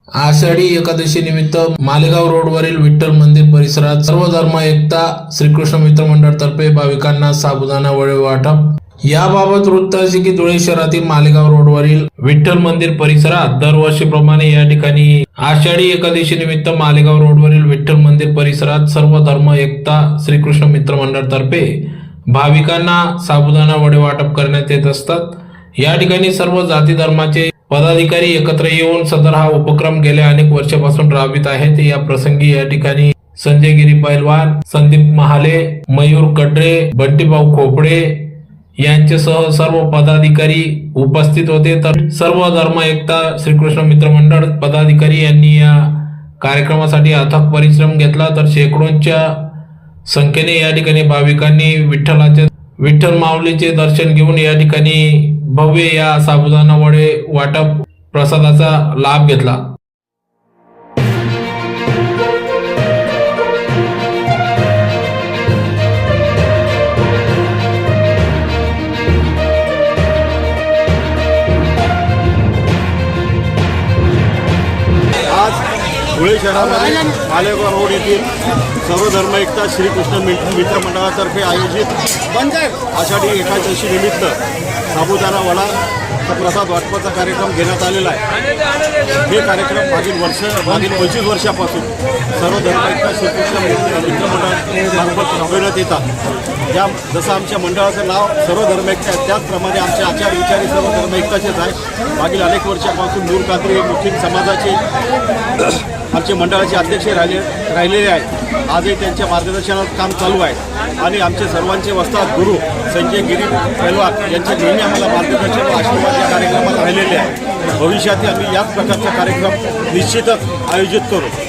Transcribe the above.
आषाढी एकादशी निमित्त मालेगाव रोडवरील विठ्ठल मंदिर परिसरात सर्व धर्म एकता श्रीकृष्ण मित्र मंडळ तर्फे भाविकांना साबुदाणा वडे वाटप। याबाबत वृत्त असे की धुळे शहरातील मालेगाव रोडवरील विठ्ठल मंदिर परिसरात दरवर्षीप्रमाणे या ठिकाणी आषाढी एकादशी निमित्त मालेगाव रोडवरील विठ्ठल मंदिर परिसरात सर्व धर्म एकता श्रीकृष्ण मित्र मंडळ तर्फे भाविकांना साबुदाणा वडे वाटप करण्यात येत असतात। या ठिकाणी सर्व जाती धर्माचे पदाधिकारी एकत्र येऊन सदर हा उपक्रम गेल्या अनेक वर्षापासून राबवित आहेत। या प्रसंगी या ठिकाणी संजय गिरी पैलवान, संदीप महाले, मयूर कडरे, बंटीभाऊ खोपडे यांच्यासह सर्व पदाधिकारी उपस्थित होते। तर सर्व धर्म एकता श्रीकृष्ण मित्र मंडळ पदाधिकारी यांनी या कार्यक्रमासाठी अथक परिश्रम घेतला। तर शेकडोंच्या संख्येने या ठिकाणी भाविकांनी विठ्ठल माऊलीचे दर्शन घेऊन या ठिकाणी भव्य या साबुदाणा वडे वाटप प्रसादाचा लाभ घेतला। आज धुळे शहरामध्ये मालेगाव रोड येथील सर्व धर्म एकता श्रीकृष्ण मित्र मंडळातर्फे आयोजित आषाढी एकादशी निमित्त साबुदाणा वडा प्रसाद वाटपाचा कार्यक्रम घेण्यात आलेला आहे। हे कार्यक्रम मागील 25 वर्षापासून सर्व धर्म एकता श्रीकृष्ण मित्र मंडळामार्फत राबविण्यात येतात। जसं आमच्या मंडळाचं नाव सर्व धर्म एकता आहे, त्याचप्रमाणे आमचे आचार विचारी सर्व धर्म एकताचेच आहे। मागील अनेक वर्षापासून नूर कात्री मुस्लिम समाजाचे आमचे मंडळाचे अध्यक्ष राहिलेले आहेत। आजही त्यांच्या मार्गदर्शनात काम चालू आहे आणि आमचे सर्वांचे वस्ताद गुरु संजय गिरी पैलवान यांचे नेहमी आम्हाला मार्गदर्शन व आशीर्वाद या कार्यक्रमात राहिलेले आहे। भविष्यातही आम्ही याच प्रकारचा कार्यक्रम निश्चितच आयोजित करू।